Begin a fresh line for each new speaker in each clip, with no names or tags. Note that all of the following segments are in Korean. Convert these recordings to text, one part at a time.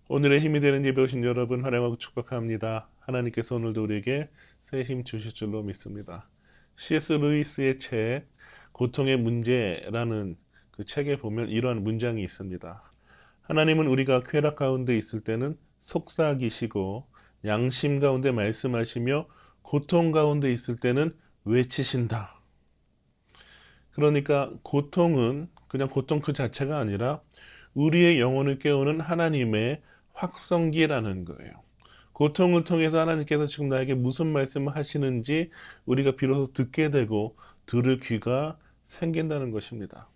오늘의 힘이 되는 예배 오신 여러분 환영하고 축복합니다. 하나님께서 오늘도 우리에게 새 힘 주실 줄로 믿습니다. C.S. 루이스의 책 고통의 문제라는 그 책에 보면 이러한 문장이 있습니다. 하나님은 우리가 쾌락 가운데 있을 때는 속삭이시고 양심 가운데 말씀하시며 고통 가운데 있을 때는 외치신다. 그러니까 고통은 그냥 고통 그 자체가 아니라 우리의 영혼을 깨우는 하나님의 확성기라는 거예요. 고통을 통해서 하나님께서 지금 나에게 무슨 말씀을 하시는지 우리가 비로소 듣게 되고 들을 귀가 생긴다는 것입니다.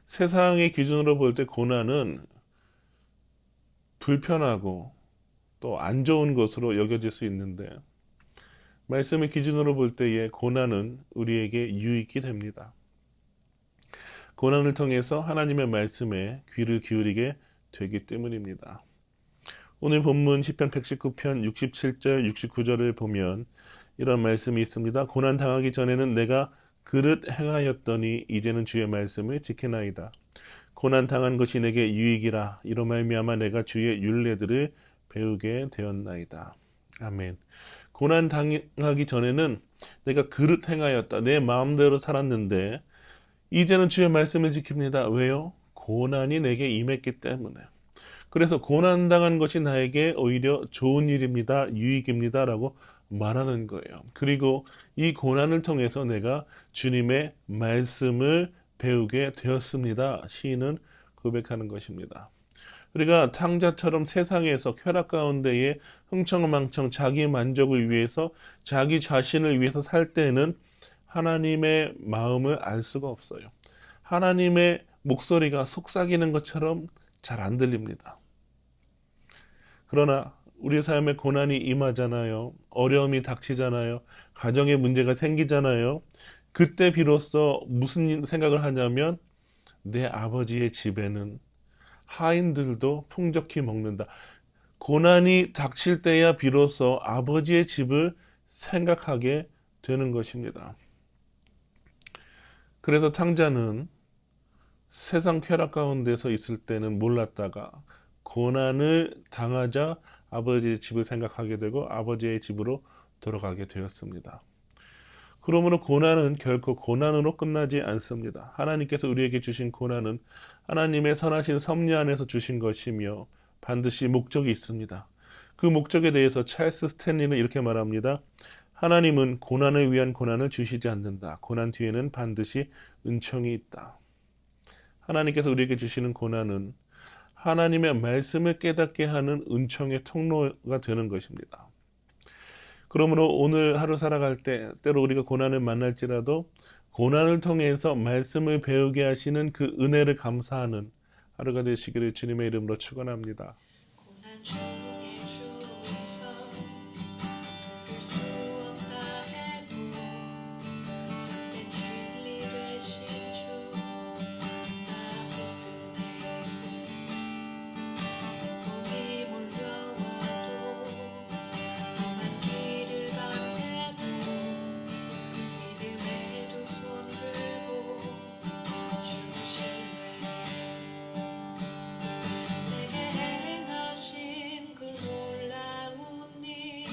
세상의 기준으로 볼 때 고난은 불편하고 또 안 좋은 것으로 여겨질 수 있는데 말씀의 기준으로 볼 때의 고난은 우리에게 유익이 됩니다. 고난을 통해서 하나님의 말씀에 귀를 기울이게 되기 때문입니다. 오늘 본문 시편 119편 67절 69절을 보면 이런 말씀이 있습니다. 고난 당하기 전에는 내가 그릇 행하였더니 이제는 주의 말씀을 지키나이다. 고난 당한 것이 내게 유익이라 이로 말미암아 내가 주의 율례들을 배우게 되었나이다. 아멘. 고난 당하기 전에는 내가 그릇 행하였다. 내 마음대로 살았는데 이제는 주의 말씀을 지킵니다. 왜요? 고난이 내게 임했기 때문에. 그래서 고난당한 것이 나에게 오히려 좋은 일입니다. 유익입니다. 라고 말하는 거예요. 그리고 이 고난을 통해서 내가 주님의 말씀을 배우게 되었습니다. 시인은 고백하는 것입니다. 우리가 탕자처럼 세상에서 쾌락 가운데에 흥청망청 자기 만족을 위해서 자기 자신을 위해서 살 때는 하나님의 마음을 알 수가 없어요. 하나님의 목소리가 속삭이는 것처럼 잘 안 들립니다. 그러나 우리 삶에 고난이 임하잖아요. 어려움이 닥치잖아요. 가정에 문제가 생기잖아요. 그때 비로소 무슨 생각을 하냐면 내 아버지의 집에는 하인들도 풍족히 먹는다. 고난이 닥칠 때야 비로소 아버지의 집을 생각하게 되는 것입니다. 그래서 탕자는 세상 쾌락 가운데서 있을 때는 몰랐다가 고난을 당하자 아버지의 집을 생각하게 되고 아버지의 집으로 돌아가게 되었습니다. 그러므로 고난은 결코 고난으로 끝나지 않습니다. 하나님께서 우리에게 주신 고난은 하나님의 선하신 섭리 안에서 주신 것이며 반드시 목적이 있습니다. 그 목적에 대해서 찰스 스탠리는 이렇게 말합니다. 하나님은 고난을 위한 고난을 주시지 않는다. 고난 뒤에는 반드시 은총이 있다. 하나님께서 우리에게 주시는 고난은 하나님의 말씀을 깨닫게 하는 은총의 통로가 되는 것입니다. 그러므로 오늘 하루 살아갈 때 때로 우리가 고난을 만날지라도 고난을 통해서 말씀을 배우게 하시는 그 은혜를 감사하는 하루가 되시기를 주님의 이름으로 축원합니다. 고난 중에 주옵소서. 들을 수 없다 해도 참된 진리 되신 주 나 믿으네. 봄이 몰려와도 험한 길을 건너도 믿음의 두 손 들고 주 신뢰해. 내게 행하신 그 놀라운 일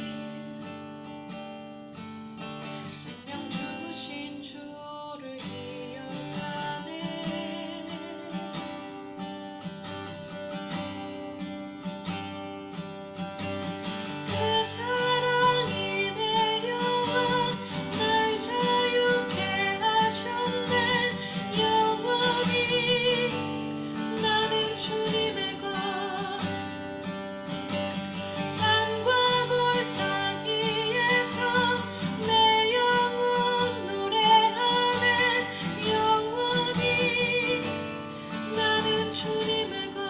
생명 주신 주를 기억하네. 그 사랑이 내려와 날 자유케 하셨네. 영원히 나는 주님의 것 산과 골짜기에서 내 영혼 노래하네. 영원히 나는 주님의 것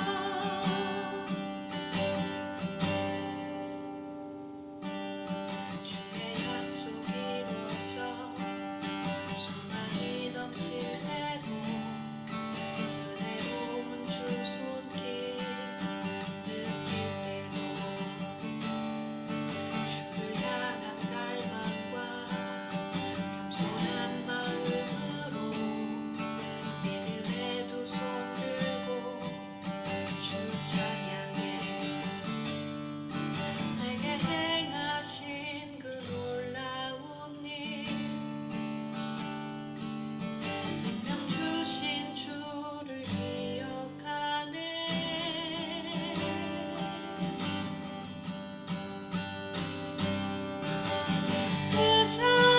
세상